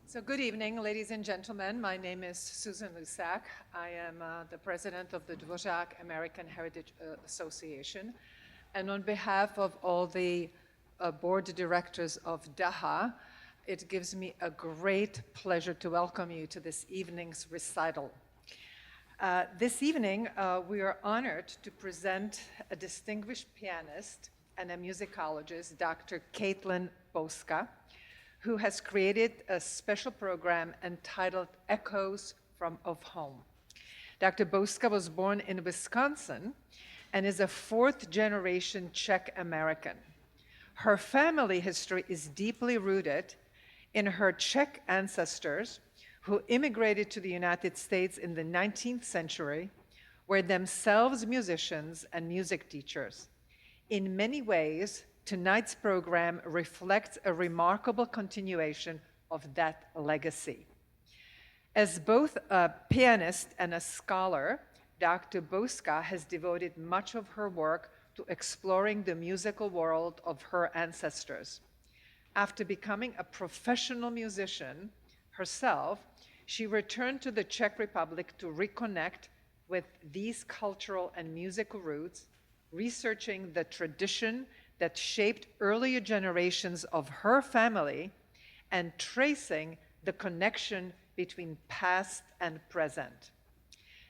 So good evening, ladies and gentlemen. My name is Susan Lusak. I am the president of the Czech American Heritage Association. And on behalf of all the board directors of DAHA, it gives me a great pleasure to welcome you to this evening's recital. This evening, we are honored to present a distinguished pianist and a musicologist, Dr. Katelyn Bouska, who has created a special program entitled Echoes of Home. Dr. Bouska was born in Wisconsin and is a fourth-generation Czech American. Her family history is deeply rooted in her Czech ancestors who immigrated to the United States in the 19th century, were themselves musicians and music teachers. In many ways, tonight's program reflects a remarkable continuation of that legacy. As both a pianist and a scholar, Dr. Bouska has devoted much of her work to exploring the musical world of her ancestors. After becoming a professional musician herself, she returned to the Czech Republic to reconnect with these cultural and musical roots, researching the tradition that shaped earlier generations of her family and tracing the connection between past and present.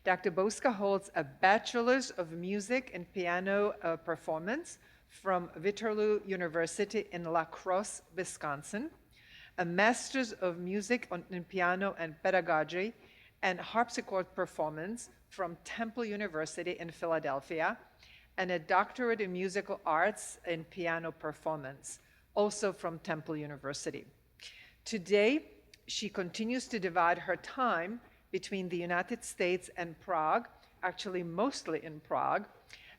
Dr. Bouska holds a Bachelor's of Music and Piano Performance from Waterloo University in La Crosse, Wisconsin, a Master's of Music in Piano and Pedagogy and Harpsichord Performance from Temple University in Philadelphia, and a doctorate in musical arts in piano performance, also from Temple University. Today, she continues to divide her time between the United States and Prague, actually mostly in Prague,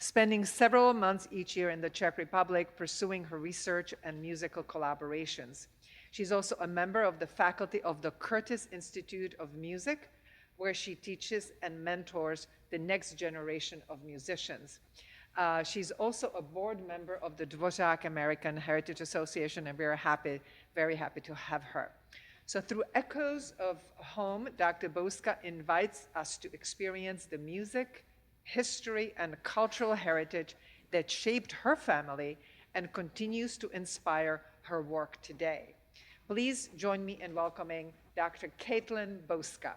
spending several months each year in the Czech Republic pursuing her research and musical collaborations. She's also a member of the faculty of the Curtis Institute of Music, where she teaches and mentors the next generation of musicians. She's also a board member of the Czech American Heritage Association, and we're very happy to have her. So through Echoes of Home, Dr. Bouska invites us to experience the music, history, and cultural heritage that shaped her family and continues to inspire her work today. Please join me in welcoming Dr. Katelyn Bouska.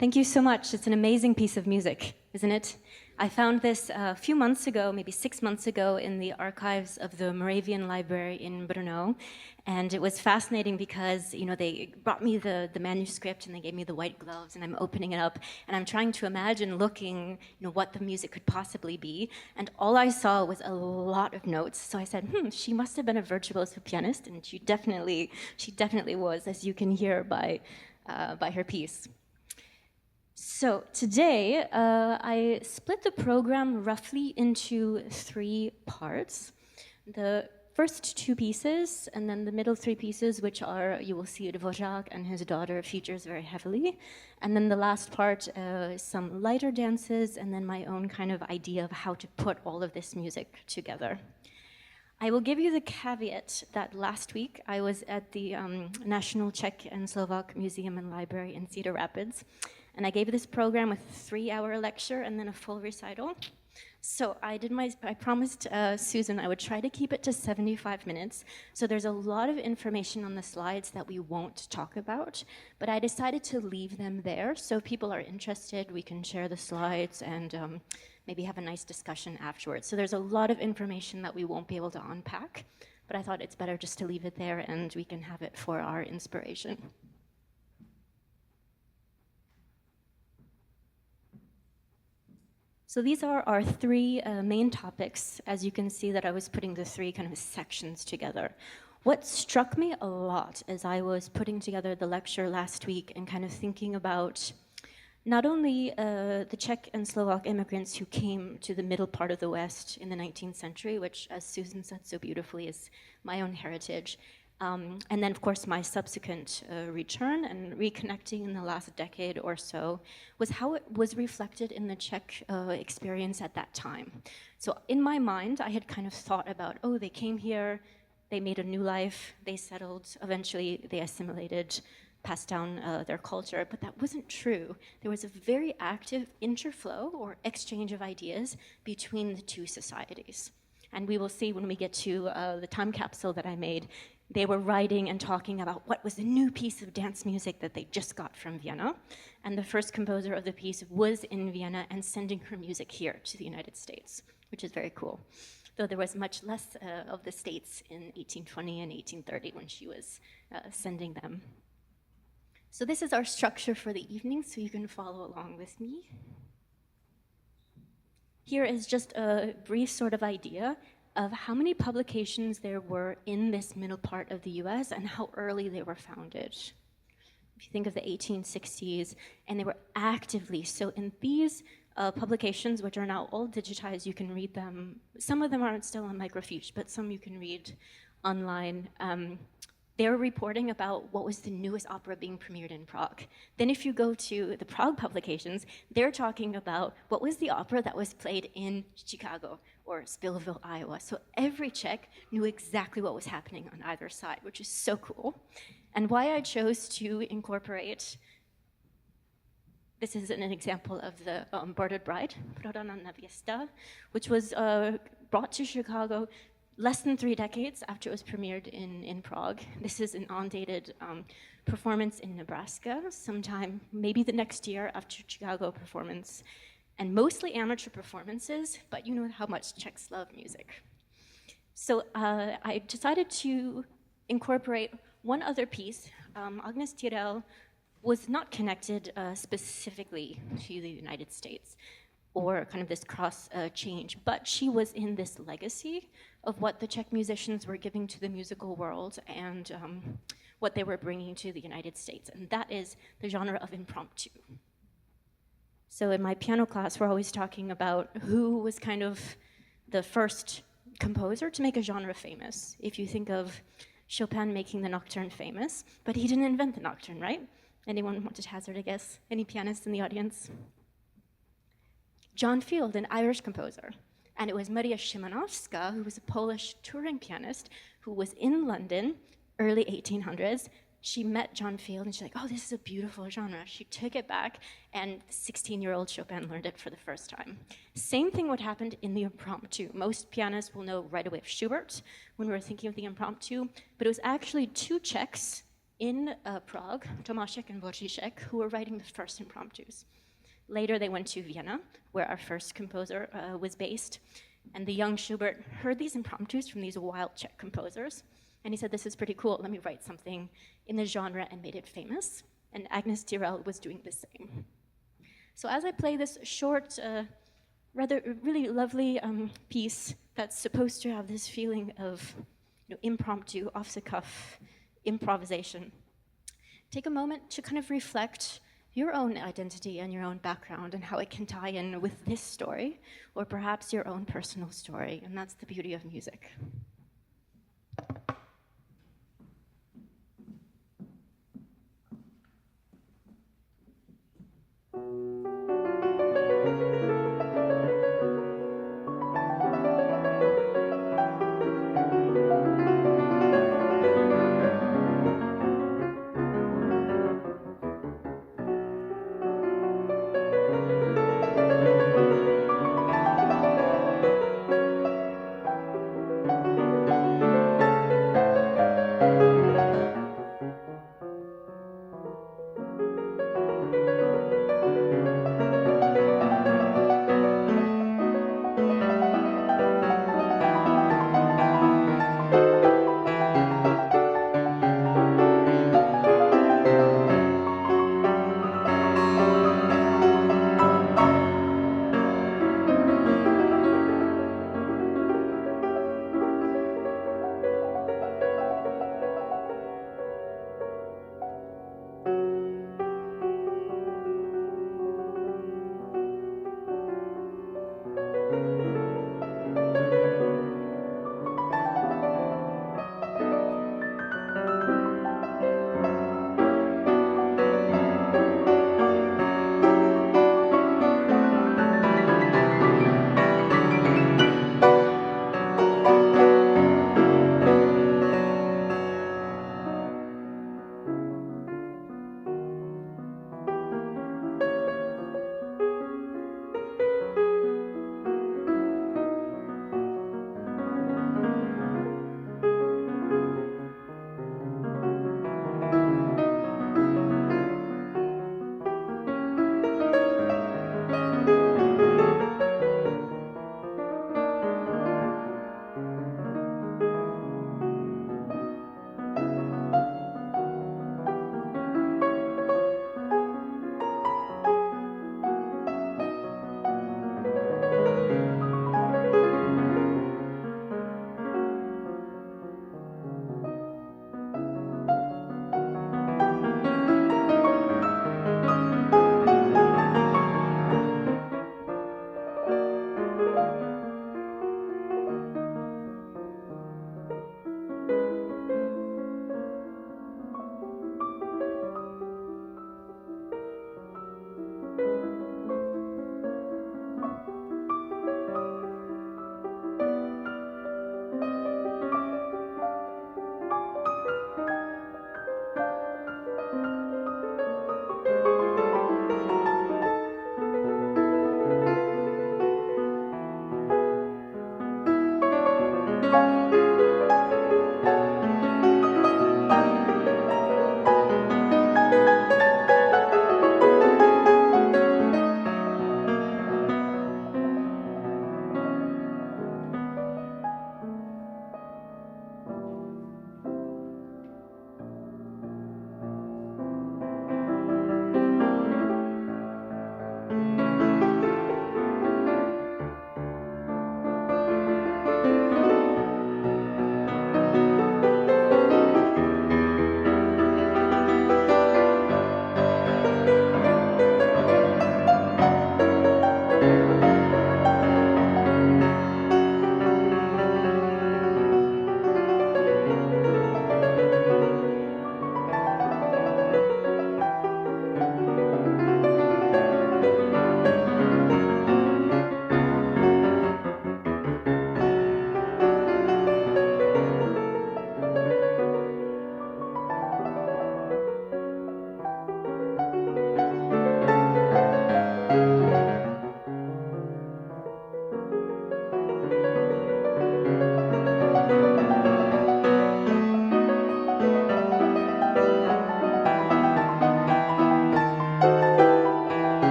Thank you so much. It's an amazing piece of music, isn't it? I found this a few months ago, maybe 6 months ago, in the archives of the Moravian Library in Brno. And it was fascinating because, they brought me the manuscript and they gave me the white gloves, and I'm opening it up and I'm trying to imagine looking, what the music could possibly be. And all I saw was a lot of notes. So I said, she must have been a virtuoso pianist, and she definitely was, as you can hear by her piece. So today, I split the program roughly into 3 parts. The first 2 pieces, and then the middle 3 pieces, which are, you will see Dvořák and his daughter features very heavily. And then the last part, some lighter dances, and then my own kind of idea of how to put all of this music together. I will give you the caveat that last week I was at the National Czech and Slovak Museum and Library in Cedar Rapids, and I gave this program a 3-hour lecture and then a full recital. So I promised Susan I would try to keep it to 75 minutes. So there's a lot of information on the slides that we won't talk about, but I decided to leave them there. So if people are interested, we can share the slides and maybe have a nice discussion afterwards. So there's a lot of information that we won't be able to unpack, but I thought it's better just to leave it there and we can have it for our inspiration. So these are our 3 main topics. As you can see that I was putting the 3 kind of sections together. What struck me a lot as I was putting together the lecture last week and kind of thinking about not only the Czech and Slovak immigrants who came to the middle part of the West in the 19th century, which, as Susan said so beautifully, is my own heritage, and then, of course, my subsequent return and reconnecting in the last decade or so was how it was reflected in the Czech experience at that time. So in my mind, I had kind of thought about, they came here, they made a new life, they settled, eventually they assimilated, passed down their culture, but that wasn't true. There was a very active interflow or exchange of ideas between the 2 societies. And we will see when we get to the time capsule that I made, they were writing and talking about what was the new piece of dance music that they just got from Vienna. And the first composer of the piece was in Vienna and sending her music here to the United States, which is very cool. Though there was much less of the States in 1820 and 1830 when she was sending them. So this is our structure for the evening, so you can follow along with me. Here is just a brief sort of idea of how many publications there were in this middle part of the US and how early they were founded. If you think of the 1860s, and they were actively, so in these publications, which are now all digitized, you can read them. Some of them aren't still on microfiche, but some you can read online. They were reporting about what was the newest opera being premiered in Prague. Then if you go to the Prague publications, they're talking about what was the opera that was played in Chicago or Spillville, Iowa. So every Czech knew exactly what was happening on either side, which is so cool. And why I chose to incorporate, this is an example of the Bordered Bride, Prodana Nevěsta, which was brought to Chicago less than 3 decades after it was premiered in Prague. This is an undated performance in Nebraska, sometime maybe the next year after Chicago performance, and mostly amateur performances, but you know how much Czechs love music. So I decided to incorporate one other piece. Agnes Tyrrell was not connected specifically to the United States or kind of this cross change, but she was in this legacy of what the Czech musicians were giving to the musical world and what they were bringing to the United States, and that is the genre of impromptu. So in my piano class, we're always talking about who was kind of the first composer to make a genre famous. If you think of Chopin making the nocturne famous, but he didn't invent the nocturne, right? Anyone want to hazard a guess? Any pianists in the audience? John Field, an Irish composer. And it was Maria Szymanowska, who was a Polish touring pianist, who was in London, early 1800s. She met John Field, and she's like, oh, this is a beautiful genre. She took it back, and 16-year-old Chopin learned it for the first time. Same thing would happen in the impromptu. Most pianists will know right away of Schubert when we were thinking of the impromptu, but it was actually 2 Czechs in Prague, Tomášek and Voříšek, who were writing the first impromptus. Later, they went to Vienna, where our first composer was based. And the young Schubert heard these impromptus from these wild Czech composers. And he said, this is pretty cool. Let me write something in the genre and made it famous. And Agnes Tyrrell was doing the same. So as I play this short, rather really lovely piece that's supposed to have this feeling of impromptu, off-the-cuff improvisation, take a moment to kind of reflect your own identity and your own background and how it can tie in with this story, or perhaps your own personal story, and that's the beauty of music.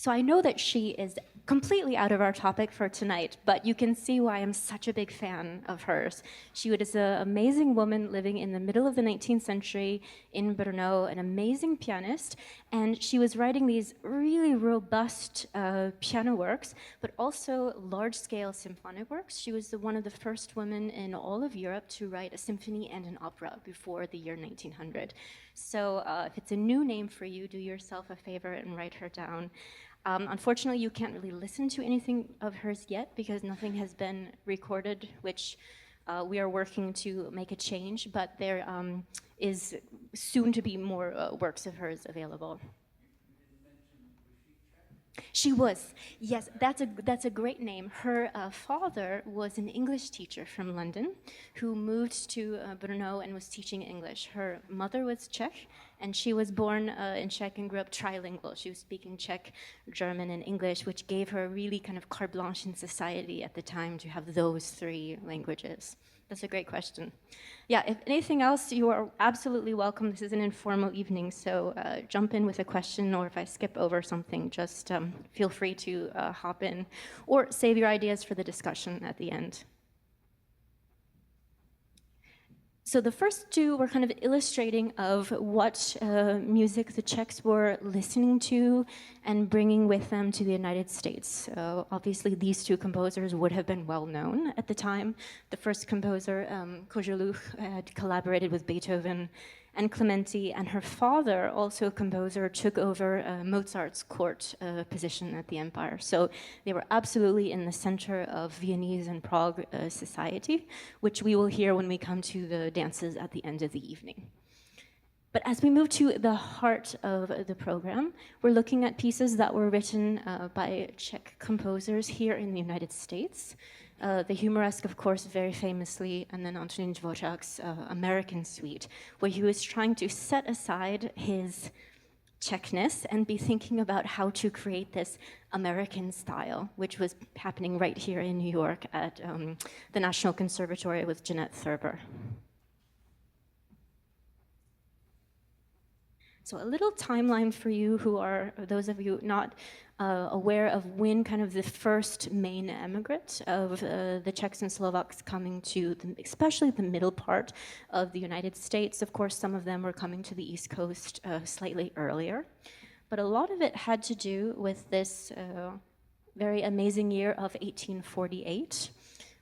So I know that she is completely out of our topic for tonight, but you can see why I'm such a big fan of hers. She was an amazing woman living in the middle of the 19th century in Brno, an amazing pianist, and she was writing these really robust piano works, but also large-scale symphonic works. She was one of the first women in all of Europe to write a symphony and an opera before the year 1900. So if it's a new name for you, do yourself a favor and write her down. Unfortunately, you can't really listen to anything of hers yet because nothing has been recorded, which we are working to make a change, but there is soon to be more works of hers available. She was, yes, that's a great name. Her father was an English teacher from London who moved to Brno and was teaching English. Her mother was Czech, and she was born in Czech and grew up trilingual. She was speaking Czech, German, and English, which gave her really kind of carte blanche in society at the time to have those three languages. That's a great question. Yeah, if anything else, you are absolutely welcome. This is an informal evening, so jump in with a question, or if I skip over something, just feel free to hop in, or save your ideas for the discussion at the end. So the first two were kind of illustrating of what music the Czechs were listening to and bringing with them to the United States. Obviously, these two composers would have been well known at the time. The first composer, Koželuh, had collaborated with Beethoven and Clementi, and her father, also a composer, took over Mozart's court position at the empire. So they were absolutely in the center of Viennese and Prague society, which we will hear when we come to the dances at the end of the evening. But as we move to the heart of the program, we're looking at pieces that were written by Czech composers here in the United States. The Humoresque, of course, very famously, and then Antonín Dvořák's American suite, where he was trying to set aside his Czechness and be thinking about how to create this American style, which was happening right here in New York at the National Conservatory with Jeanette Thurber. So a little timeline for you who are, those of you not aware of when kind of the first main emigrant of the Czechs and Slovaks coming to, especially the middle part of the United States. Of course, some of them were coming to the East Coast slightly earlier. But a lot of it had to do with this very amazing year of 1848,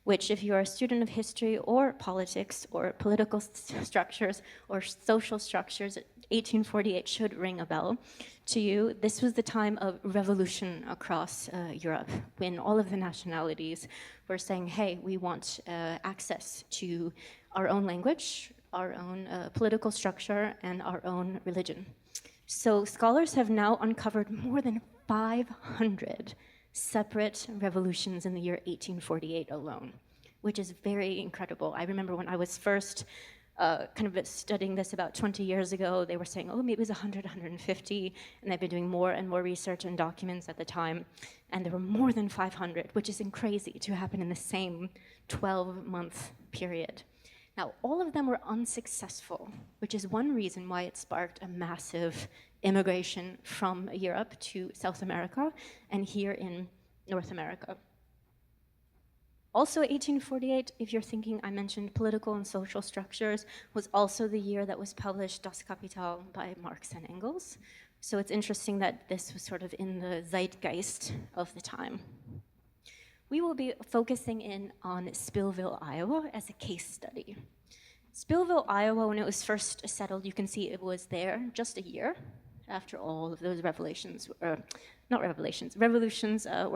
which if you are a student of history or politics or political structures or social structures, 1848 should ring a bell to you. This was the time of revolution across Europe, when all of the nationalities were saying, hey, we want access to our own language, our own political structure, and our own religion. So scholars have now uncovered more than 500 separate revolutions in the year 1848 alone, which is very incredible. I remember when I was first kind of studying this about 20 years ago, they were saying, oh, maybe it was 100, 150, and they've been doing more and more research and documents at the time, and there were more than 500, which is crazy to happen in the same 12-month period. Now, all of them were unsuccessful, which is one reason why it sparked a massive immigration from Europe to South America and here in North America. Also, 1848, if you're thinking, I mentioned political and social structures, was also the year that was published Das Kapital by Marx and Engels. So it's interesting that this was sort of in the zeitgeist of the time. We will be focusing in on Spillville, Iowa as a case study. Spillville, Iowa, when it was first settled, you can see it was there just a year after all of those revolutions were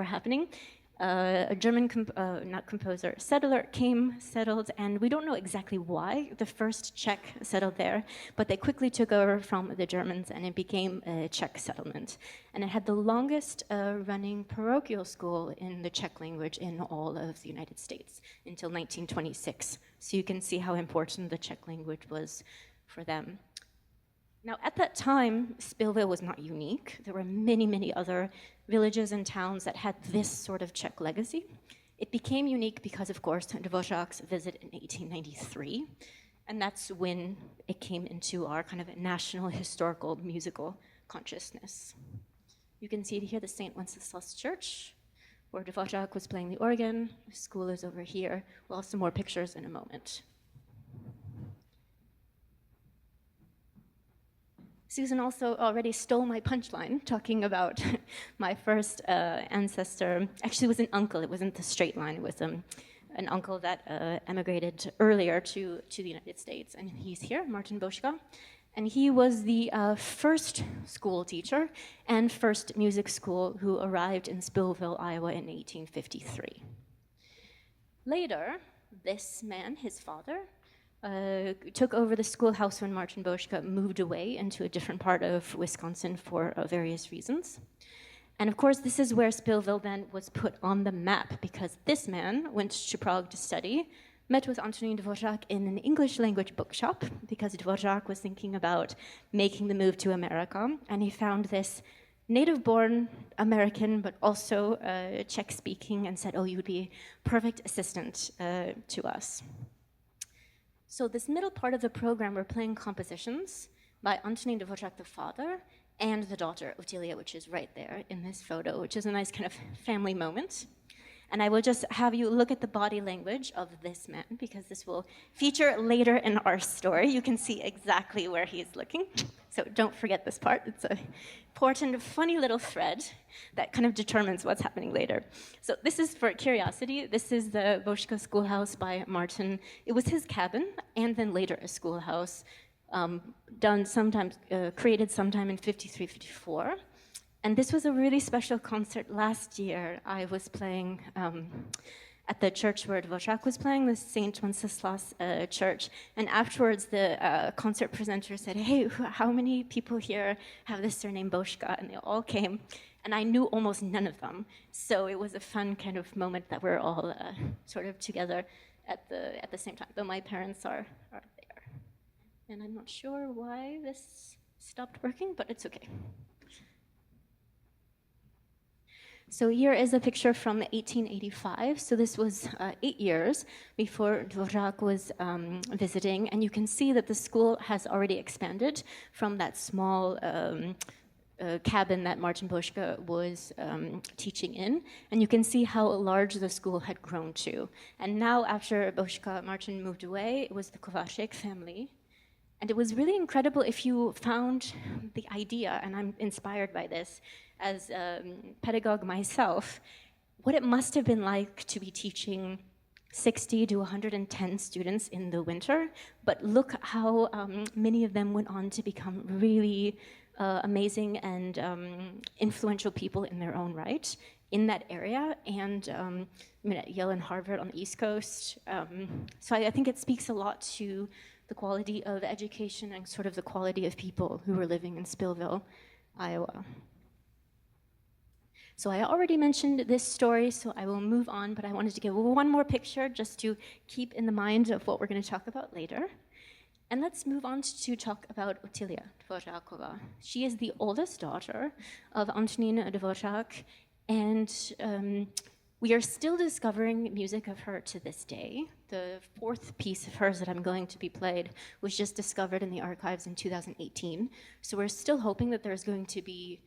happening. A German, settler came, settled, and we don't know exactly why the first Czech settled there, but they quickly took over from the Germans and it became a Czech settlement. And it had the longest running parochial school in the Czech language in all of the United States until 1926. So you can see how important the Czech language was for them. Now, at that time, Spillville was not unique. There were many, many other villages and towns that had this sort of Czech legacy. It became unique because, of course, Dvořák's visit in 1893, and that's when it came into our kind of national historical musical consciousness. You can see here the St. Wenceslas Church, where Dvořák was playing the organ. The school is over here. We'll have some more pictures in a moment. Susan also already stole my punchline, talking about my first ancestor. Actually, it was an uncle. It wasn't the straight line. It was an uncle that emigrated earlier to the United States. And he's here, Martin Bouska. And he was the first school teacher and first music school who arrived in Spillville, Iowa in 1853. Later, this man, his father, took over the schoolhouse when Martin Bouska moved away into a different part of Wisconsin for various reasons. And of course, this is where Spillville then was put on the map, because this man went to Prague to study, met with Antonín Dvořák in an English language bookshop, because Dvořák was thinking about making the move to America, and he found this native-born American, but also Czech-speaking, and said, oh, you would be a perfect assistant to us. So this middle part of the program, we're playing compositions by Antonín Dvořák, the father, and the daughter, Otilie, which is right there in this photo, which is a nice kind of family moment. And I will just have you look at the body language of this man, because this will feature later in our story. You can see exactly where he is looking. So don't forget this part. It's an important, funny little thread that kind of determines what's happening later. So this is for curiosity. This is the Bouska schoolhouse by Martin. It was his cabin, and then later a schoolhouse, created sometime in 53, 54. And this was a really special concert. Last year, I was playing at the church where Dvořák was playing, the St. Wenceslas church. And afterwards, the concert presenter said, hey, how many people here have the surname Bouska? And they all came. And I knew almost none of them. So it was a fun kind of moment that we're all sort of together at the same time. Though my parents are there. And I'm not sure why this stopped working, but it's okay. So here is a picture from 1885. So this was 8 years before Dvořák was visiting. And you can see that the school has already expanded from that small cabin that Martin Bouska was teaching in. And you can see how large the school had grown to. And now after Martin moved away, it was the Kovářek family. And it was really incredible if you found the idea, and I'm inspired by this, as a pedagogue myself, what it must have been like to be teaching 60 to 110 students in the winter, but look how many of them went on to become really amazing and influential people in their own right in that area, and at Yale and Harvard on the East Coast. So I think it speaks a lot to the quality of education and sort of the quality of people who were living in Spillville, Iowa. So I already mentioned this story, so I will move on, but I wanted to give one more picture just to keep in the mind of what we're going to talk about later. And let's move on to talk about Otilie Dvořáková. She is the oldest daughter of Antonín Dvořák, and we are still discovering music of her to this day. The fourth piece of hers that I'm going to be played was just discovered in the archives in 2018. So we're still hoping that there's going to be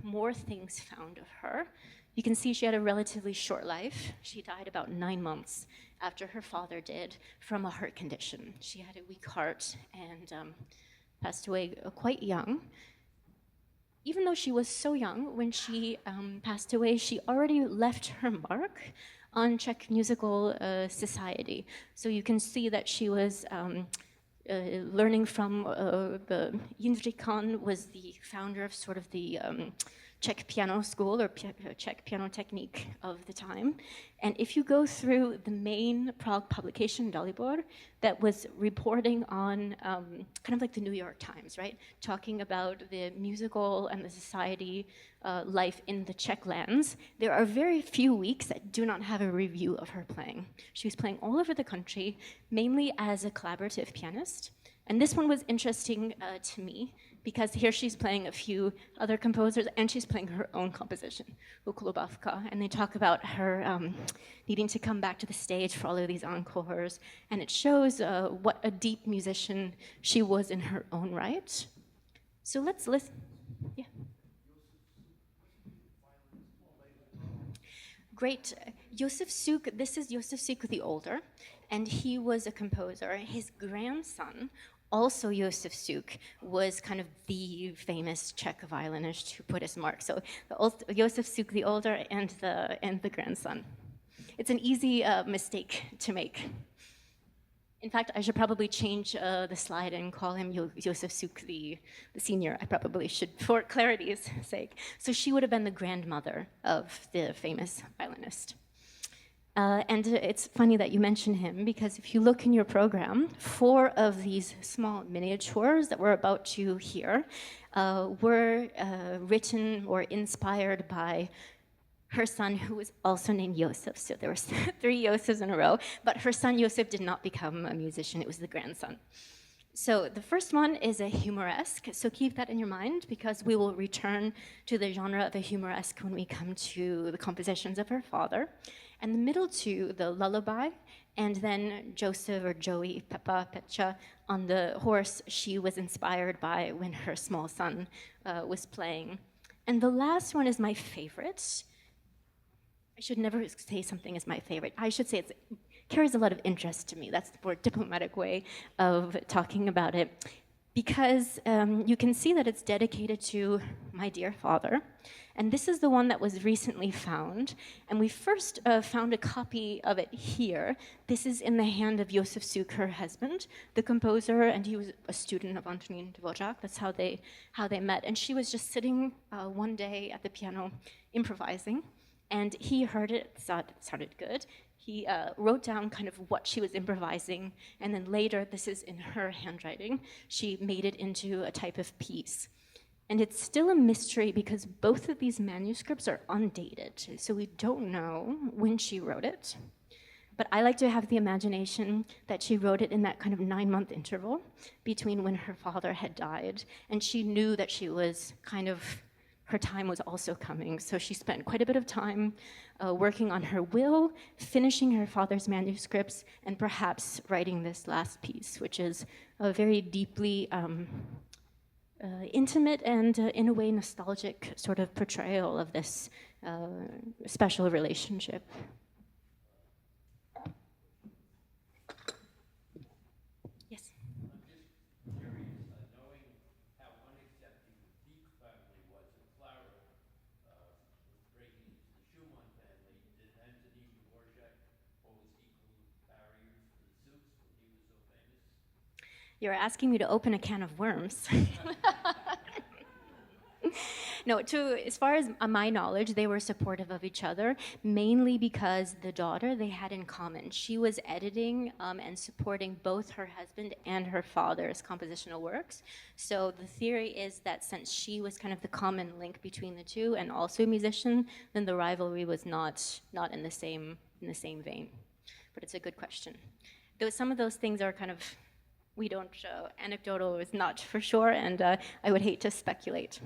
more things found of her. You can see she had a relatively short life. She died about 9 months after her father did from a heart condition. She had a weak heart and passed away quite young. Even though she was so young, when she passed away, she already left her mark on Czech musical society. So you can see that she was learning from the Jindřich Kahn was the founder of sort of the Czech piano school or Czech piano technique of the time. And if you go through the main Prague publication, Dalibor, that was reporting on kind of like the New York Times, right? Talking about the musical and the society life in the Czech lands, there are very few weeks that do not have a review of her playing. She was playing all over the country, mainly as a collaborative pianist. And this one was interesting to me, because here she's playing a few other composers, and she's playing her own composition, Ukolébavka, and they talk about her needing to come back to the stage for all of these encores, and it shows what a deep musician she was in her own right. So let's listen. Yeah. Great. Josef Suk, this is Josef Suk the Older, and he was a composer. His grandson, also Josef Suk, was kind of the famous Czech violinist who put his mark. So Josef Suk the Older and the grandson. It's an easy mistake to make. In fact, I should probably change the slide and call him Josef Suk the Senior. I probably should, for clarity's sake. So she would have been the grandmother of the famous violinist. And it's funny that you mention him, because if you look in your program, 4 of these small miniatures that we're about to hear were written or inspired by her son, who was also named Josef. So there were 3 Josefs in a row, but her son Josef did not become a musician. It was the grandson. So the first one is a humoresque, so keep that in your mind, because we will return to the genre of a humoresque when we come to the compositions of her father. And the middle 2, the lullaby, and then Joseph or Joey, Pepča, on the horse she was inspired by when her small son was playing. And the last one is my favorite. I should never say something is my favorite. I should say it carries a lot of interest to me. That's the more diplomatic way of talking about it. Because you can see that it's dedicated to my dear father. And this is the one that was recently found. And we first found a copy of it here. This is in the hand of Josef Suk, her husband, the composer, and he was a student of Antonín Dvořák. That's how they met. And she was just sitting one day at the piano improvising. And he heard it, thought it sounded good. He wrote down kind of what she was improvising, and then later, this is in her handwriting, she made it into a type of piece. And it's still a mystery because both of these manuscripts are undated, so we don't know when she wrote it. But I like to have the imagination that she wrote it in that kind of 9-month interval between when her father had died, and she knew that she was kind of, her time was also coming, so she spent quite a bit of time working on her will, finishing her father's manuscripts, and perhaps writing this last piece, which is a very deeply intimate and, in a way, nostalgic sort of portrayal of this special relationship. Yes? You're asking me to open a can of worms. No, as far as my knowledge, they were supportive of each other, mainly because the daughter they had in common. She was editing and supporting both her husband and her father's compositional works. So the theory is that since she was kind of the common link between the two and also a musician, then the rivalry was not in the same vein. But it's a good question. Though some of those things are kind of, we don't, anecdotal is not for sure, and I would hate to speculate.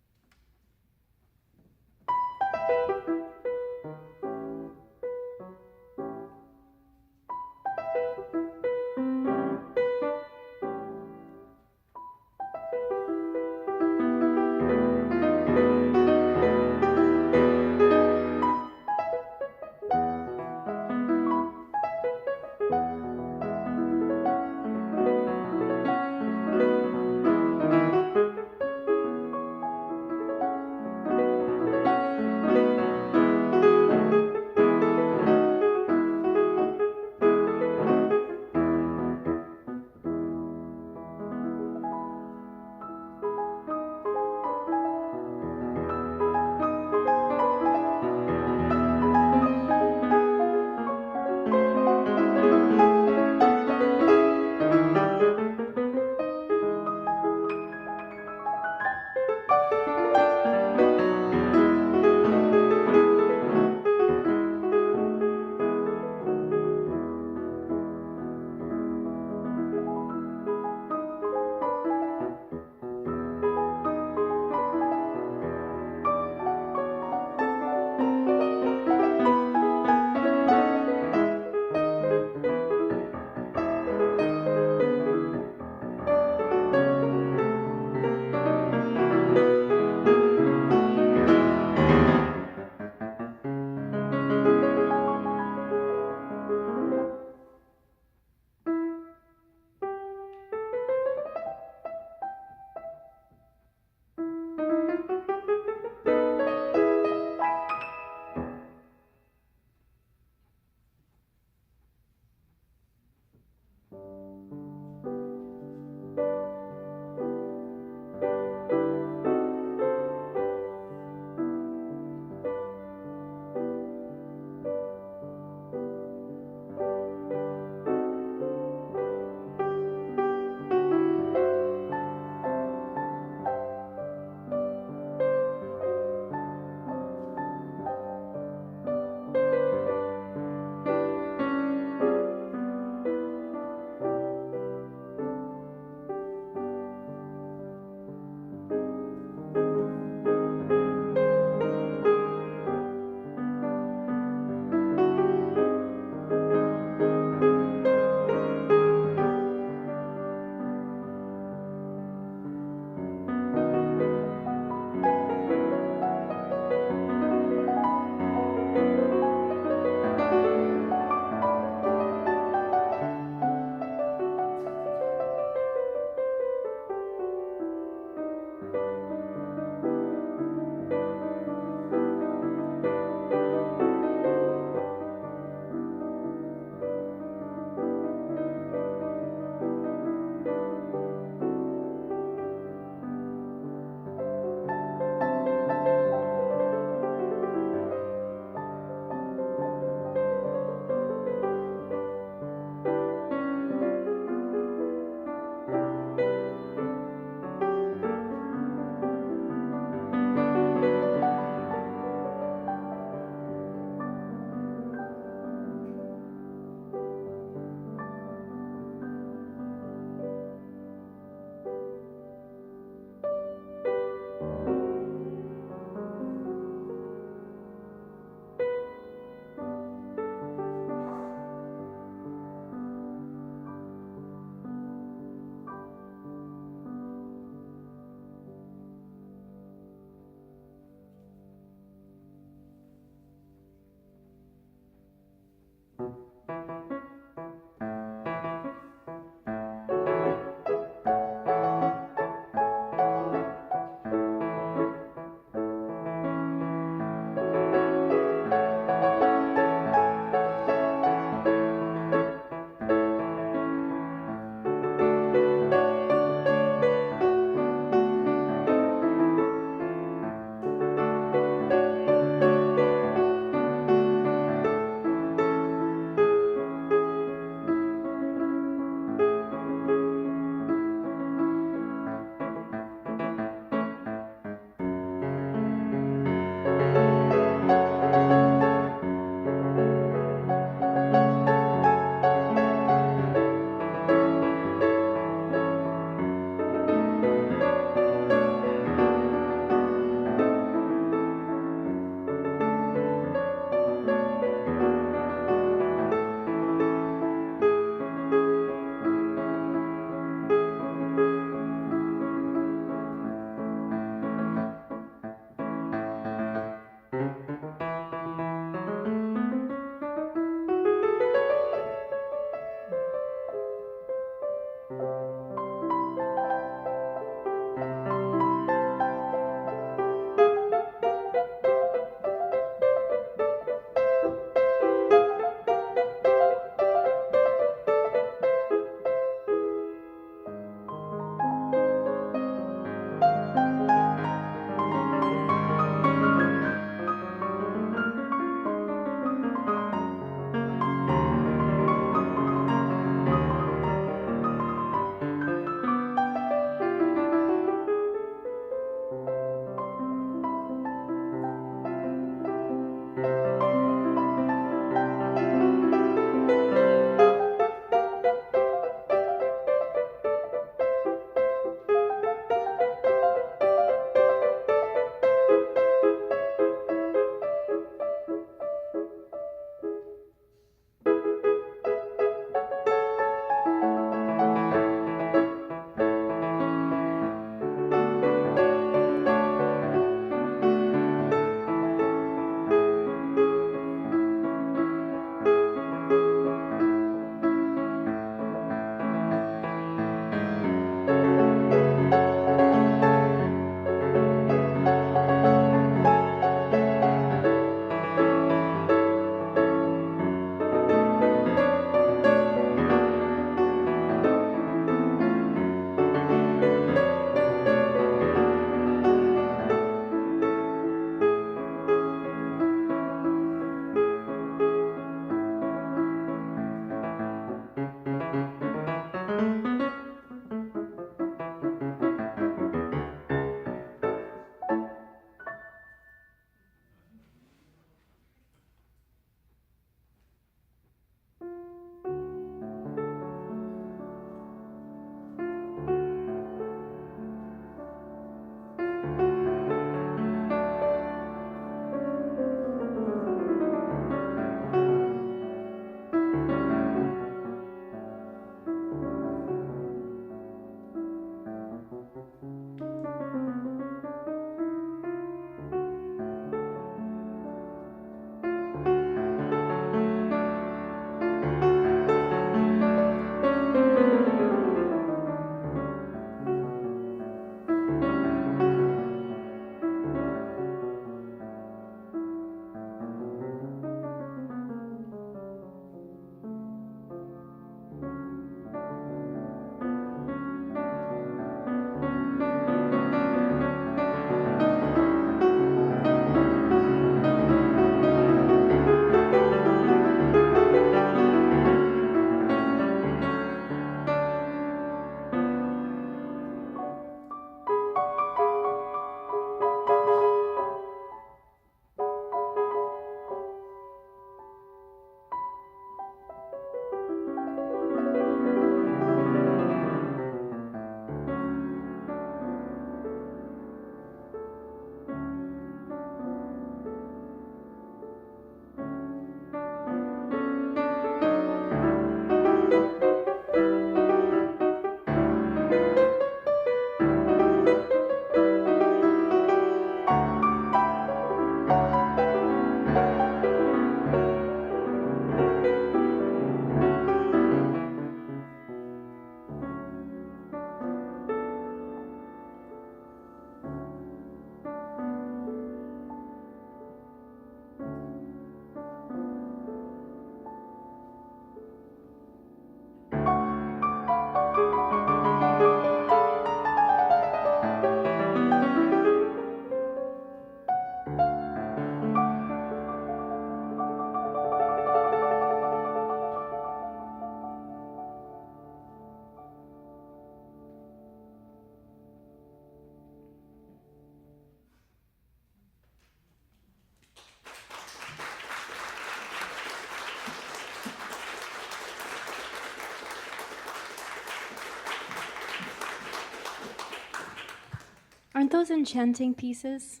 Aren't those enchanting pieces?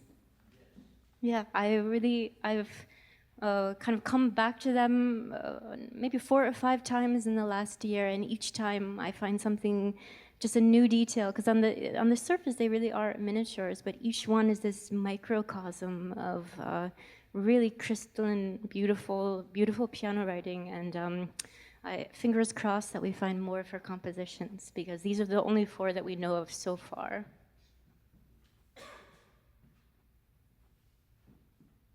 Yeah, I've kind of come back to them maybe 4 or 5 times in the last year, and each time I find something, just a new detail, because on the surface they really are miniatures, but each one is this microcosm of really crystalline, beautiful piano writing, and fingers crossed that we find more of her compositions, because these are the only 4 that we know of so far.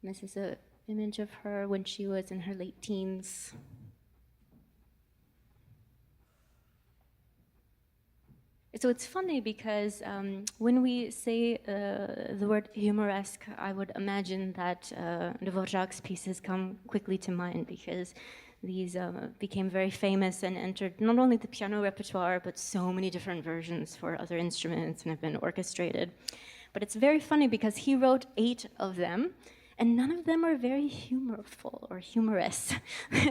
This is an image of her when she was in her late teens. So it's funny because when we say the word humoresque, I would imagine that Dvořák's pieces come quickly to mind, because these became very famous and entered not only the piano repertoire, but so many different versions for other instruments and have been orchestrated. But it's very funny because he wrote 8 of them, and none of them are very humorful or humorous.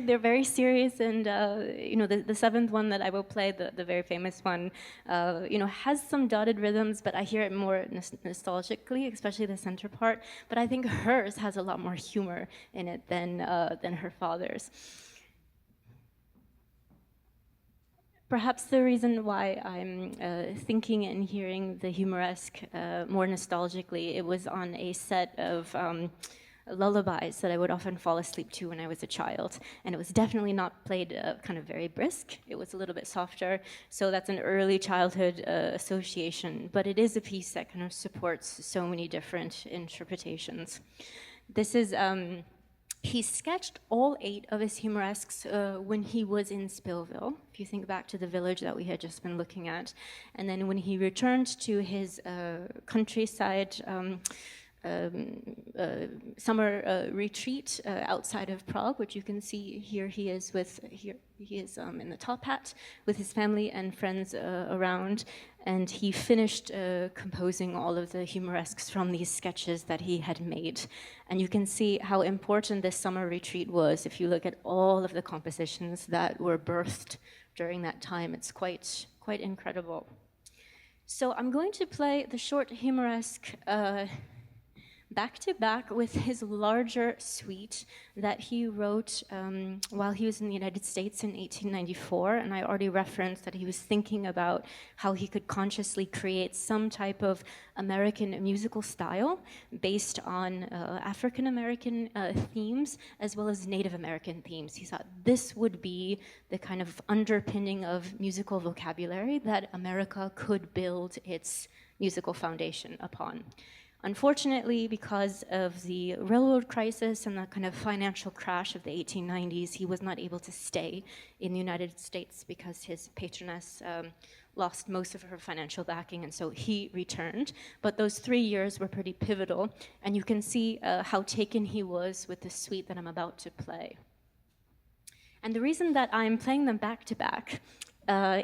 They're very serious, and the 7th one that I will play, the very famous one, has some dotted rhythms, but I hear it more nostalgically, especially the center part. But I think hers has a lot more humor in it than her father's. Perhaps the reason why I'm thinking and hearing the Humoresque more nostalgically, it was on a set of lullabies that I would often fall asleep to when I was a child. And it was definitely not played kind of very brisk. It was a little bit softer. So that's an early childhood association. But it is a piece that kind of supports so many different interpretations. This is... He sketched all 8 of his humoresques when he was in Spillville, if you think back to the village that we had just been looking at. And then when he returned to his countryside summer retreat outside of Prague, which you can see here, he is in the top hat with his family and friends around, and he finished composing all of the humoresques from these sketches that he had made. And you can see how important this summer retreat was if you look at all of the compositions that were birthed during that time. It's quite incredible. So I'm going to play the short humoresque back to back with his larger suite that he wrote while he was in the United States in 1894. And I already referenced that he was thinking about how he could consciously create some type of American musical style based on African American themes as well as Native American themes. He thought this would be the kind of underpinning of musical vocabulary that America could build its musical foundation upon. Unfortunately, because of the railroad crisis and the kind of financial crash of the 1890s, he was not able to stay in the United States because his patroness lost most of her financial backing, and so he returned. But those 3 years were pretty pivotal, and you can see how taken he was with the suite that I'm about to play. And the reason that I'm playing them back to back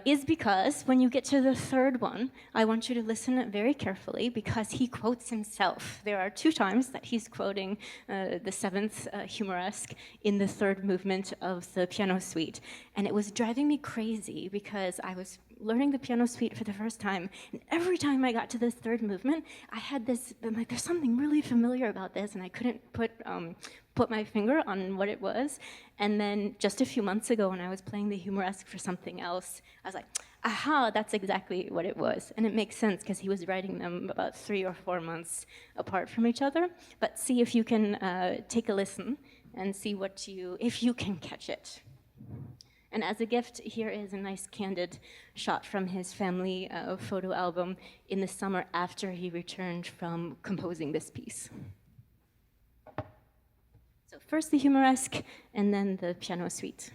is because when you get to the 3rd one, I want you to listen very carefully because he quotes himself. There are 2 times that he's quoting the 7th Humoresque in the 3rd movement of the piano suite. And it was driving me crazy because I was learning the piano suite for the first time, and every time I got to this 3rd movement, I had this, I'm like, there's something really familiar about this, and I couldn't put my finger on what it was. And then just a few months ago when I was playing the Humoresque for something else, I was like, aha, that's exactly what it was. And it makes sense because he was writing them about 3 or 4 months apart from each other. But see if you can take a listen and see if you can catch it. And as a gift, here is a nice candid shot from his family photo album in the summer after he returned from composing this piece. So first the Humoresque, and then the piano suite.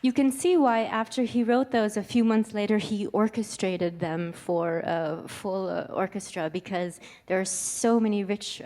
you can see why after he wrote those, a few months later, he orchestrated them for full orchestra, because there are so many rich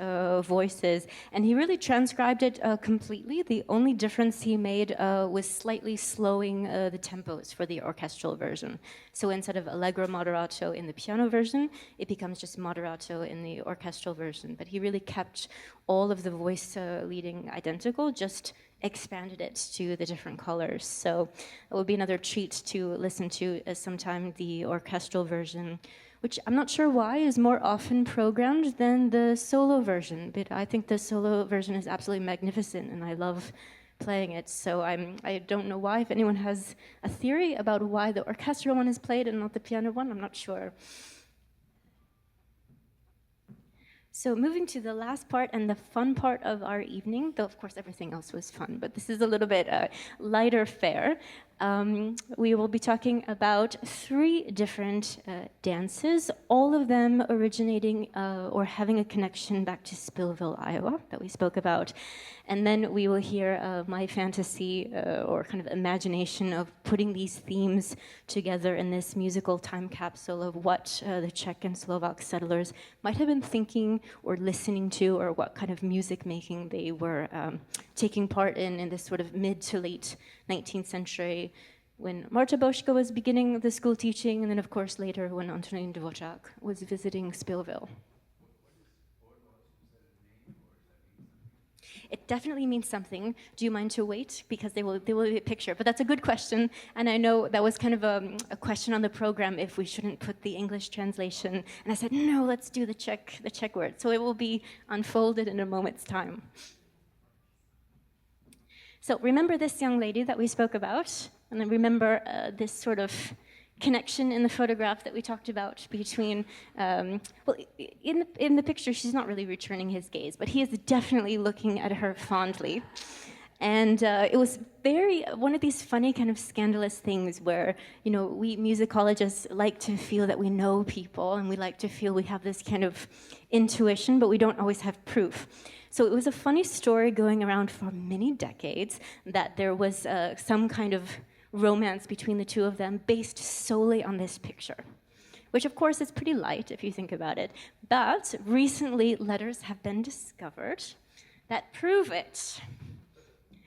voices, and he really transcribed it completely. The only difference he made was slightly slowing the tempos for the orchestral version. So instead of Allegro Moderato in the piano version, it becomes just Moderato in the orchestral version. But he really kept all of the voice leading identical, just expanded it to the different colors. So it will be another treat to listen to sometime the orchestral version, which I'm not sure why is more often programmed than the solo version, but I think the solo version is absolutely magnificent, and I love playing it. So I don't know why. If anyone has a theory about why the orchestral one is played and not the piano one, I'm not sure. So moving to the last part and the fun part of our evening, though of course everything else was fun, but this is a little bit lighter fare. We will be talking about 3 different dances, all of them originating or having a connection back to Spillville, Iowa, that we spoke about. And then we will hear my fantasy or kind of imagination of putting these themes together in this musical time capsule of what the Czech and Slovak settlers might have been thinking or listening to, or what kind of music making they were taking part in this sort of mid to late 19th century, when Marta Bouska was beginning the school teaching, and then of course later when Antonín Dvořák was visiting Spillville. It definitely means something. Do you mind to wait? Because there will be a picture. But that's a good question. And I know that was kind of a question on the program, if we shouldn't put the English translation. And I said, no, let's do the Czech word. So it will be unfolded in a moment's time. So remember this young lady that we spoke about. And then remember this sort of connection in the photograph that we talked about between, well, in the picture, she's not really returning his gaze, but he is definitely looking at her fondly. And it was one of these funny kind of scandalous things where, you know, we musicologists like to feel that we know people, and we like to feel we have this kind of intuition, but we don't always have proof. So it was a funny story going around for many decades that there was some kind of romance between the two of them based solely on this picture, which of course is pretty light if you think about it. But recently letters have been discovered that prove it.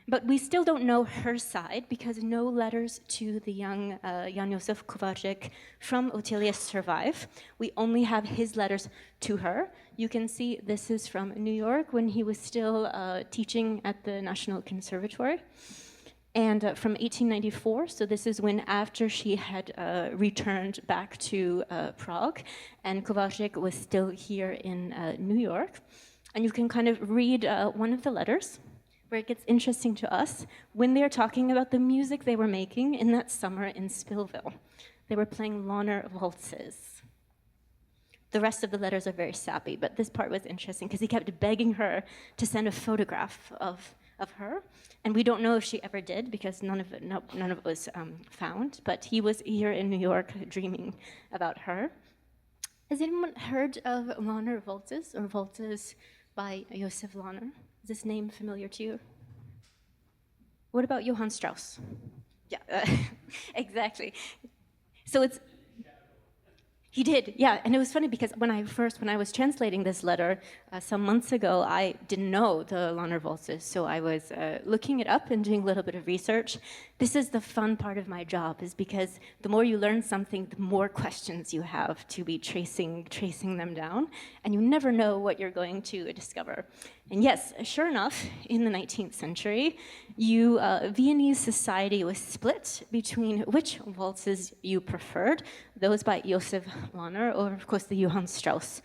But we still don't know her side, because no letters to the young Jan Josef Kováčik from Otilie survive. We only have his letters to her. You can see this is from New York when he was still teaching at the National Conservatory. And from 1894, so this is when after she had returned back to Prague, and Kováčik was still here in New York. And you can kind of read one of the letters, where it gets interesting to us, when they're talking about the music they were making in that summer in Spillville. They were playing Lahner waltzes. The rest of the letters are very sappy, but this part was interesting because he kept begging her to send a photograph of her, and we don't know if she ever did, because none of it was found, but he was here in New York dreaming about her. Has anyone heard of Lahner waltzes, or waltzes by Josef Lahner? Is this name familiar to you? What about Johann Strauss? Yeah, exactly. So he did, yeah, and it was funny because when I was translating this letter some months ago, I didn't know the Lahner waltzes, so I was looking it up and doing a little bit of research. This is the fun part of my job, is because the more you learn something, the more questions you have to be tracing them down, and you never know what you're going to discover. And yes, sure enough, in the 19th century, Viennese society was split between which waltzes you preferred, those by Josef Lahner, or of course the Johann Strauss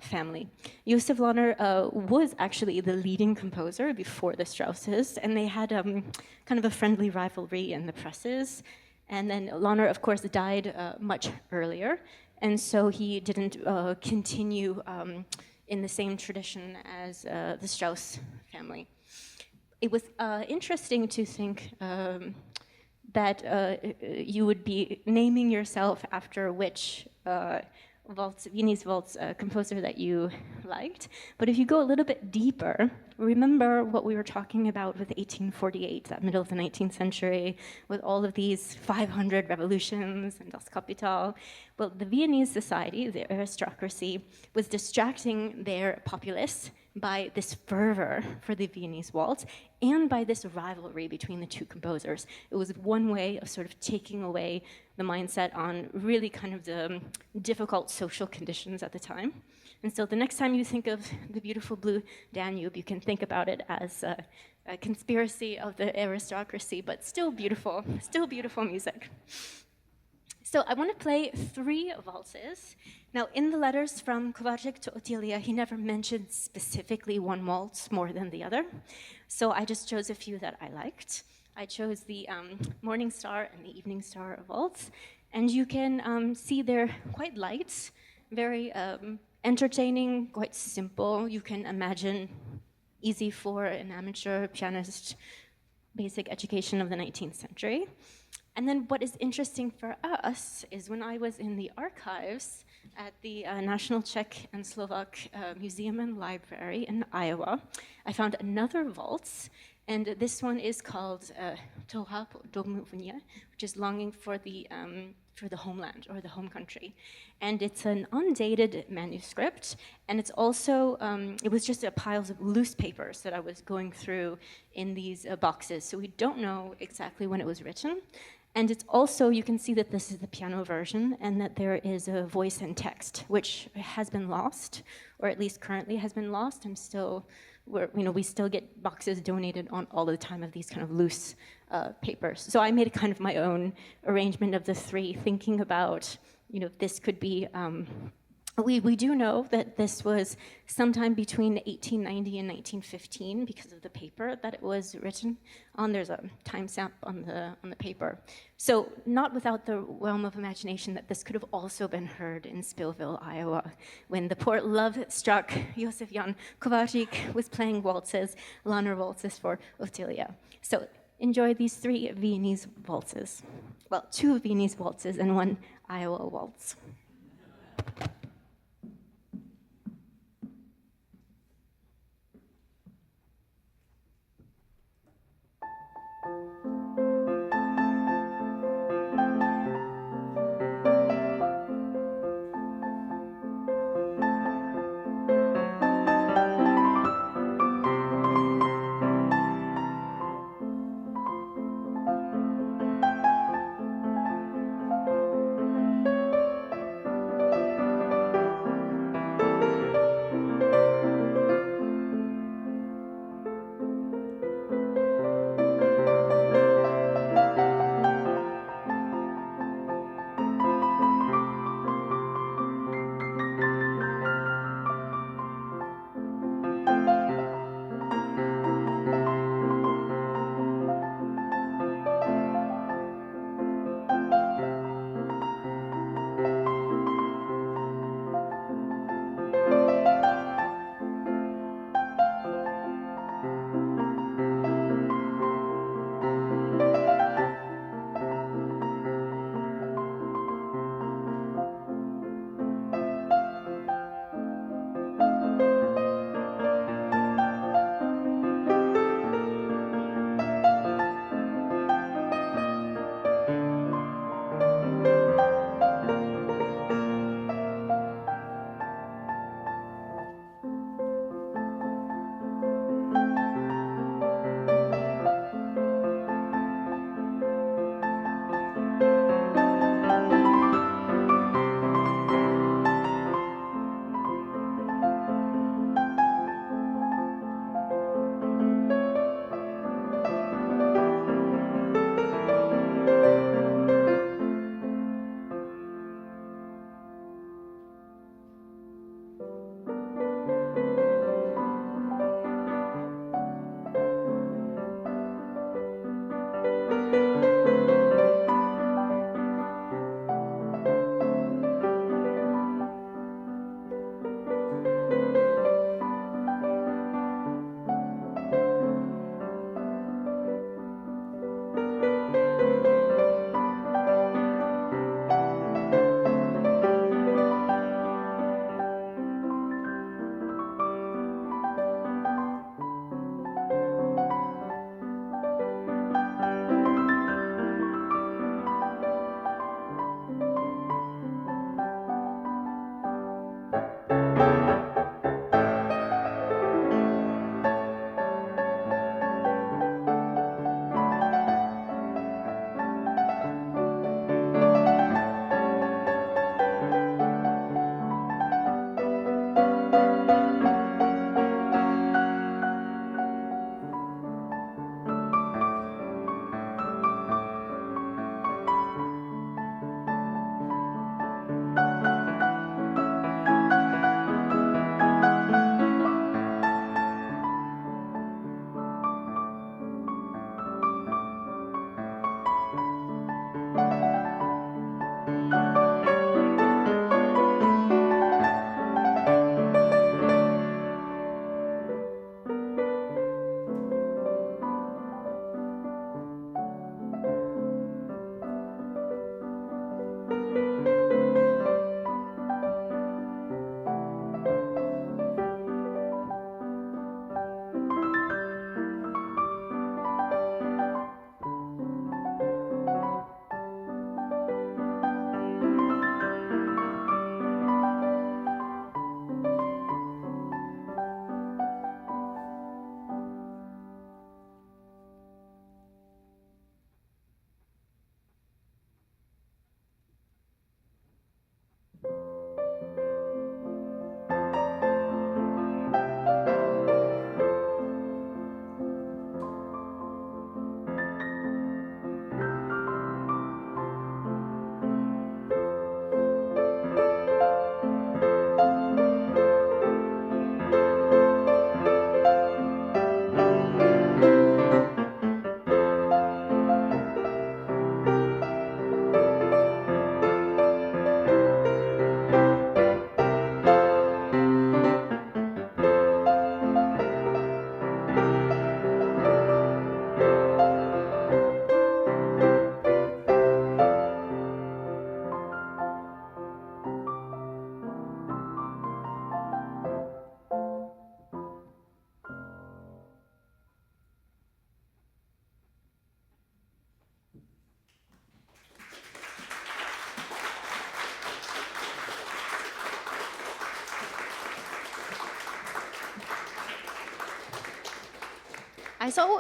family. Josef Lahner was actually the leading composer before the Strausses, and they had kind of a friendly rivalry in the presses. And then Lahner, of course, died much earlier, and so he didn't continue in the same tradition as the Strauss family. It was interesting to think that you would be naming yourself after which Viennese waltz composer that you liked. But if you go a little bit deeper, remember what we were talking about with 1848, that middle of the 19th century, with all of these 500 revolutions and Das Kapital. Well, the Viennese society, the aristocracy, was distracting their populace by this fervor for the Viennese waltz and by this rivalry between the two composers. It was one way of sort of taking away the mindset on really kind of the difficult social conditions at the time. And so the next time you think of the beautiful blue Danube, you can think about it as a conspiracy of the aristocracy, but still beautiful music. So I want to play 3 waltzes. Now, in the letters from Kovařík to Otilie, he never mentioned specifically one waltz more than the other. So I just chose a few that I liked. I chose the Morning Star and the Evening Star waltz. And you can see they're quite light, very entertaining, quite simple. You can imagine easy for an amateur pianist, basic education of the 19th century. And then what is interesting for us is when I was in the archives at the National Czech and Slovak Museum and Library in Iowa, I found another waltz, and this one is called Touha po domovně, which is longing for the homeland or the home country. And it's an undated manuscript, and it's also, it was just a piles of loose papers that I was going through in these boxes, so we don't know exactly when it was written. And it's also, you can see that this is the piano version and that there is a voice and text, which has been lost, or at least currently has been lost, and still, we still get boxes donated on all the time of these kind of loose papers. So I made a kind of my own arrangement of the 3, thinking about, this could be, we do know that this was sometime between 1890 and 1915 because of the paper that it was written on. There's a timestamp on the paper. So not without the realm of imagination that this could have also been heard in Spillville, Iowa, when the poor love-struck Josef Jan Kovařík was playing waltzes, Lanner waltzes for Otilie. So enjoy these 3 Viennese waltzes. Well, 2 Viennese waltzes and 1 Iowa waltz.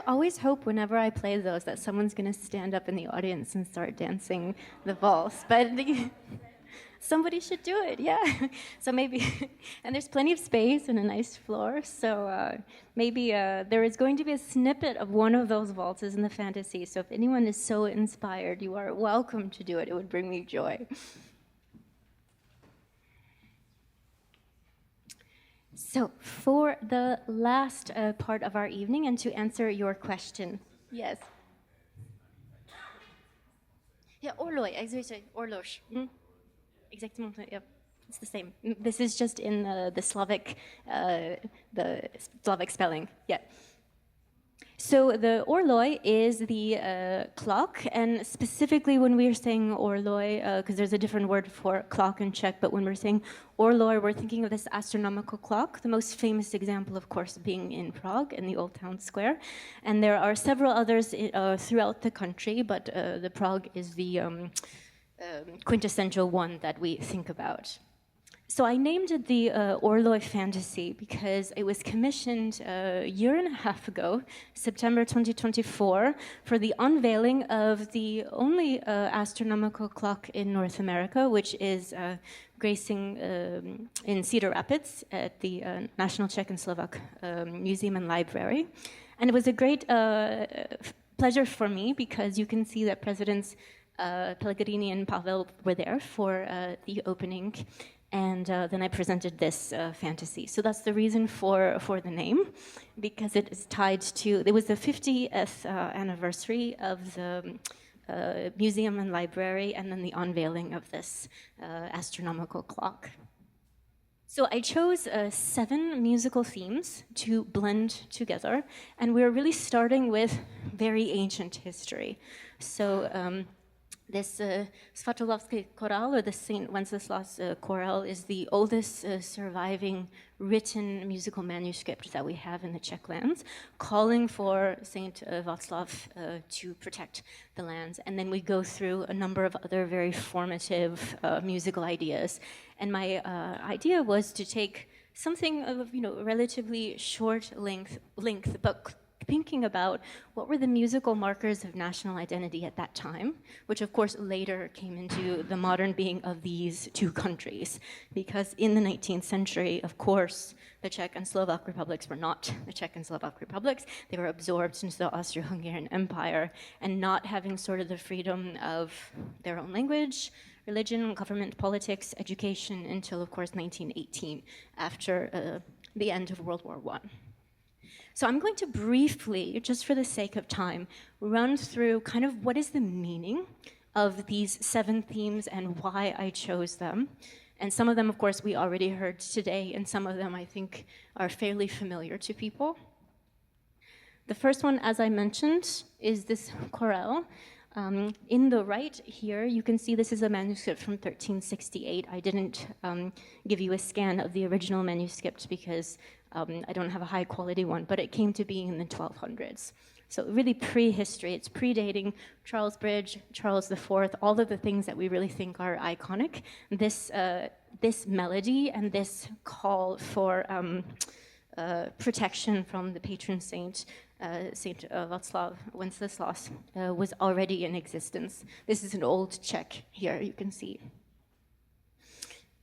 always hope whenever I play those that someone's going to stand up in the audience and start dancing the valse. But somebody should do it, yeah. So maybe, and there's plenty of space and a nice floor, so maybe there is going to be a snippet of one of those waltzes in the fantasy. So if anyone is so inspired, you are welcome to do it. It would bring me joy. So for the last part of our evening, and to answer your question, yes. Yeah, Orloj, Orloj. Exactement, yeah. It's the same. This is just in the Slavic spelling, yeah. So the Orloj is the clock, and specifically when we're saying Orloj, because there's a different word for clock in Czech, but when we're saying Orloj, we're thinking of this astronomical clock, the most famous example, of course, being in Prague, in the Old Town Square. And there are several others throughout the country, but the Prague is the quintessential one that we think about. So I named it the Orloj Fantasy because it was commissioned a year and a half ago, September 2024, for the unveiling of the only astronomical clock in North America, which is gracing in Cedar Rapids at the National Czech and Slovak Museum and Library. And it was a great pleasure for me because you can see that Presidents Pellegrini and Pavel were there for the opening. And then I presented this fantasy. So that's the reason for the name, because it is tied to, it was the 50th anniversary of the museum and library, and then the unveiling of this astronomical clock. So I chose 7 musical themes to blend together, and we're really starting with very ancient history. So this Svatolavský chorál, or the St. Wenceslas chorale, is the oldest surviving written musical manuscript that we have in the Czech lands, calling for St. Václav to protect the lands. And then we go through a number of other very formative musical ideas. And my idea was to take something of relatively short length, but thinking about what were the musical markers of national identity at that time, which of course later came into the modern being of these two countries. Because in the 19th century, of course, the Czech and Slovak republics were not the Czech and Slovak republics. They were absorbed into the Austro-Hungarian Empire, and not having sort of the freedom of their own language, religion, government, politics, education, until of course 1918, after the end of World War I. So I'm going to briefly, just for the sake of time, run through kind of what is the meaning of these 7 themes and why I chose them. And some of them, of course, we already heard today, and some of them I think are fairly familiar to people. The first one, as I mentioned, is this chorale. In the right here, you can see this is a manuscript from 1368. I didn't give you a scan of the original manuscript because I don't have a high quality one, but it came to being in the 1200s. So really prehistory. It's predating Charles Bridge, Charles IV, all of the things that we really think are iconic. This melody and this call for protection from the patron saint, Saint Václav Wenceslas, was already in existence. This is an old Czech here, you can see.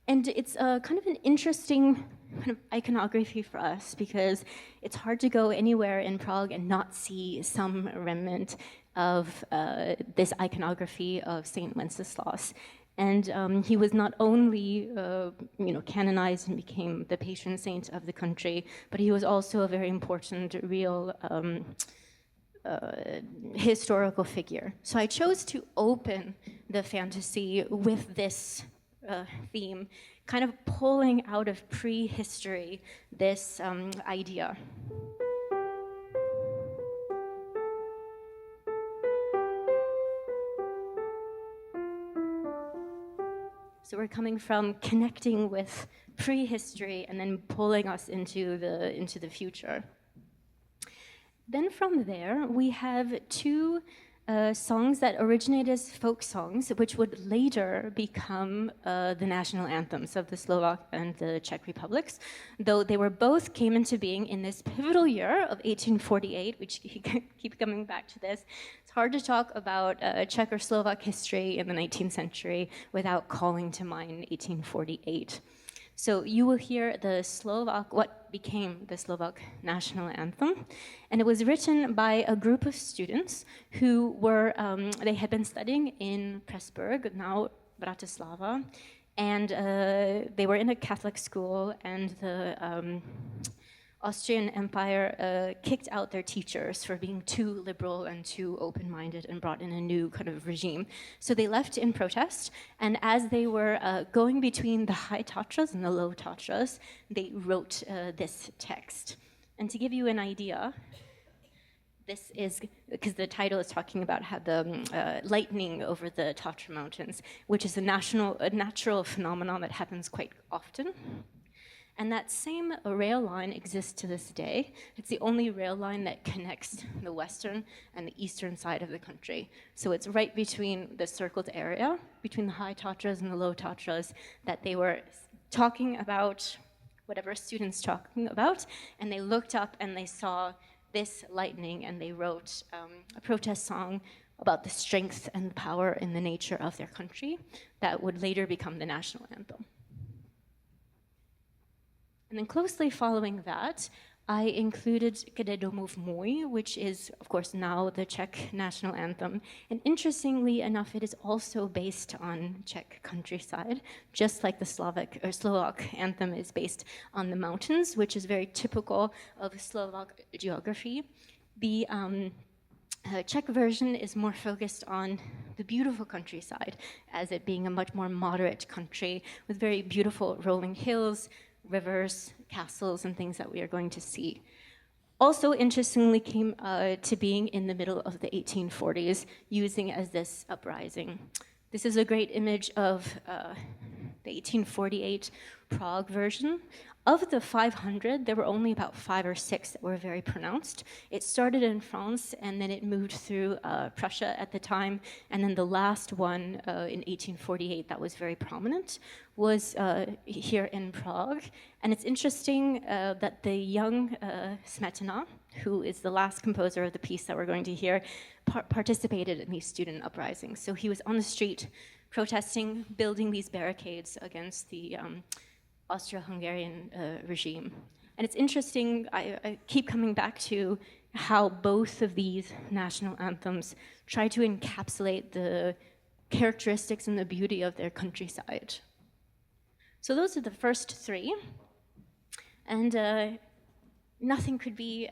And it's kind of an interesting kind of iconography for us, because it's hard to go anywhere in Prague and not see some remnant of this iconography of Saint Wenceslas. And he was not only canonized and became the patron saint of the country, but he was also a very important real historical figure. So I chose to open the fantasy with this theme, kind of pulling out of prehistory this idea. So we're coming from connecting with prehistory and then pulling us into the future. Then from there, we have 2 songs that originated as folk songs, which would later become the national anthems of the Slovak and the Czech republics, though they were both came into being in this pivotal year of 1848, which keep coming back to this. It's hard to talk about Czech or Slovak history in the 19th century without calling to mind 1848. So you will hear the Slovak, what became the Slovak national anthem, and it was written by a group of students who were, they had been studying in Pressburg, now Bratislava, and they were in a Catholic school, and the Austrian Empire kicked out their teachers for being too liberal and too open-minded and brought in a new kind of regime. So they left in protest, and as they were going between the high Tatras and the low Tatras, they wrote this text. And to give you an idea, this is, because the title is talking about how the lightning over the Tatra Mountains, which is a natural phenomenon that happens quite often. And that same rail line exists to this day. It's the only rail line that connects the western and the eastern side of the country. So it's right between the circled area, between the high Tatras and the low Tatras, that they were talking about whatever students talking about, and they looked up and they saw this lightning, and they wrote a protest song about the strength and power in the nature of their country that would later become the national anthem. And then closely following that, I included Kde domov můj, which is, of course, now the Czech national anthem. And interestingly enough, it is also based on Czech countryside, just like the Slovak anthem is based on the mountains, which is very typical of Slovak geography. The Czech version is more focused on the beautiful countryside, as it being a much more moderate country with very beautiful rolling hills, rivers, castles, and things that we are going to see. Also, interestingly, came to being in the middle of the 1840s, using as this uprising. This is a great image of the 1848 Prague version. Of the 500, there were only about 5 or 6 that were very pronounced. It started in France, and then it moved through Prussia at the time, and then the last one in 1848 that was very prominent was here in Prague. And it's interesting that the young Smetana, who is the last composer of the piece that we're going to hear, participated in these student uprisings. So he was on the street protesting, building these barricades against the Austro-Hungarian regime. And it's interesting, I keep coming back to how both of these national anthems try to encapsulate the characteristics and the beauty of their countryside. So those are the first 3. And nothing could be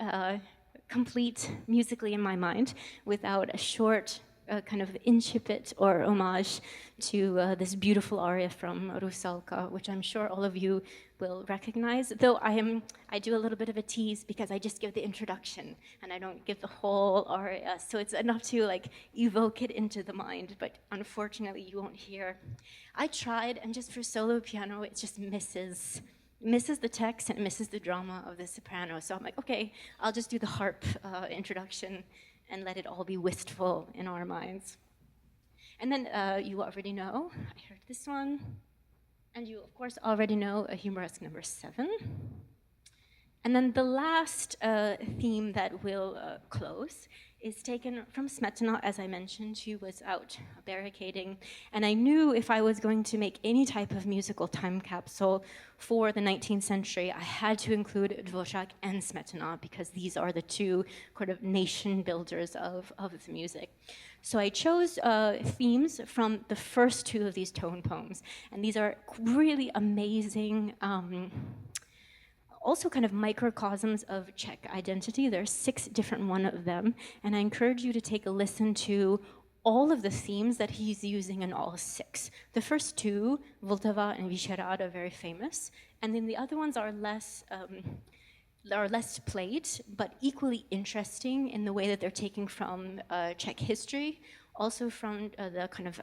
complete musically in my mind without a short kind of incipit or homage to this beautiful aria from Rusalka, which I'm sure all of you will recognize, though I do a little bit of a tease because I just give the introduction and I don't give the whole aria, so it's enough to like evoke it into the mind, but unfortunately you won't hear. I tried, and just for solo piano, it just misses the text and it misses the drama of the soprano, so I'm like, okay, I'll just do the harp introduction and let it all be wistful in our minds. And then you already know, I heard this one, and you of course already know a Humoresque number 7. And then the last theme that will close is taken from Smetana, as I mentioned, who was out barricading. And I knew if I was going to make any type of musical time capsule for the 19th century, I had to include Dvořák and Smetana, because these are the 2 kind of nation builders of the music. So I chose themes from the first 2 of these tone poems. And these are really amazing, also kind of microcosms of Czech identity. There are 6 different one of them, and I encourage you to take a listen to all of the themes that he's using in all 6. The first 2, Vltava and Vyšehrad, are very famous, and then the other ones are less played, but equally interesting in the way that they're taking from Czech history, also from the kind of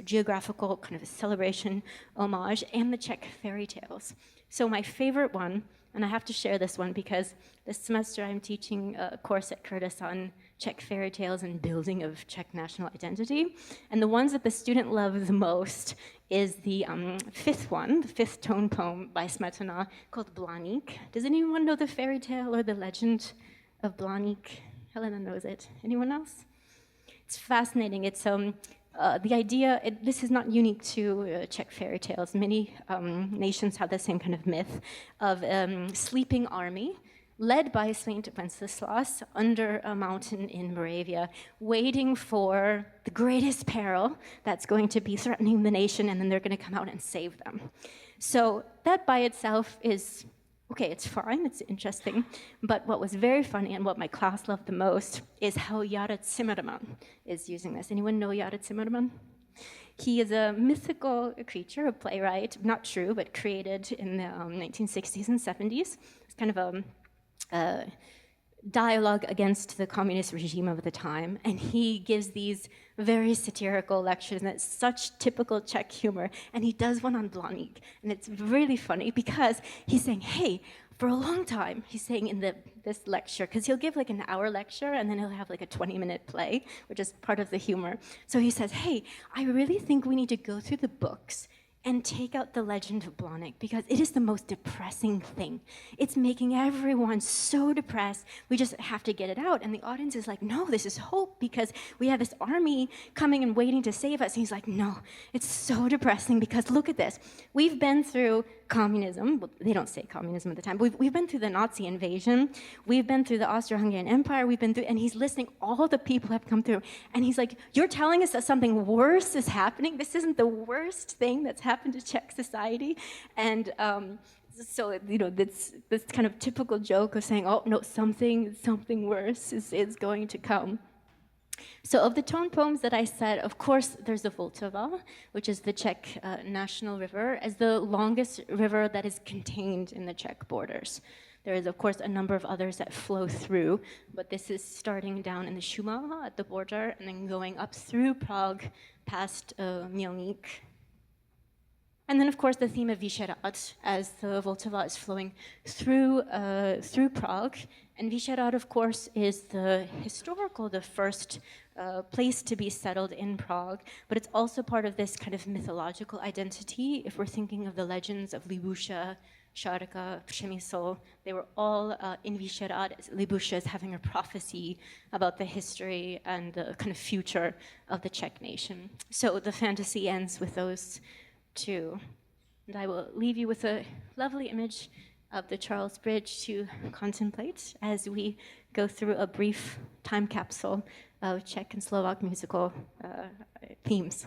geographical kind of celebration homage, and the Czech fairy tales. So my favorite one And I have to share this one because this semester I'm teaching a course at Curtis on Czech fairy tales and building of Czech national identity. And the ones that the student loves the most is the fifth one, the fifth tone poem by Smetana called Blaník. Does anyone know the fairy tale or the legend of Blaník? Helena knows it. Anyone else? It's fascinating. It's the idea, this is not unique to Czech fairy tales. Many nations have the same kind of myth of sleeping army led by Saint Wenceslas under a mountain in Moravia, waiting for the greatest peril that's going to be threatening the nation, and then they're going to come out and save them. So that by itself is, okay, it's fine, it's interesting, but what was very funny and what my class loved the most is how Járat Cimrman is using this. Anyone know Járat Cimrman? He is a mythical creature, a playwright, not true, but created in the 1960s and 70s. It's kind of a dialogue against the communist regime of the time, and he gives these very satirical lectures, and it's such typical Czech humor, and he does one on Blaník, and it's really funny because he's saying, hey, for a long time, he's saying in this lecture, because he'll give like an hour lecture, and then he'll have like a 20-minute play, which is part of the humor. So he says, hey, I really think we need to go through the books and take out the legend of Blaník because it is the most depressing thing. It's making everyone so depressed. We just have to get it out. And the audience is like, no, this is hope because we have this army coming and waiting to save us. And he's like, no, it's so depressing because look at this. We've been through communism. Well, they don't say communism at the time. But we've been through the Nazi invasion. We've been through the Austro-Hungarian Empire. We've been through, and he's listing all the people have come through. And he's like, you're telling us that something worse is happening? This isn't the worst thing that's happened to Czech society. And so, you know, this kind of typical joke of saying, oh, no, something worse is going to come. So of the tone poems that I said, of course, there's the Vltava, which is the Czech national river, as the longest river that is contained in the Czech borders. There is, of course, a number of others that flow through, but this is starting down in the Šumava at the border and then going up through Prague past Mělník. And then, of course, the theme of Vyšehrad, as the Vltava is flowing through Prague. And Vyšehrad, of course, is the first place to be settled in Prague, but it's also part of this kind of mythological identity. If we're thinking of the legends of Libusha, Šárka, Přemysl, they were all in Vyšehrad. Libusha is having a prophecy about the history and the kind of future of the Czech nation. So the fantasy ends with those two. And I will leave you with a lovely image of the Charles Bridge to contemplate as we go through a brief time capsule of Czech and Slovak musical themes.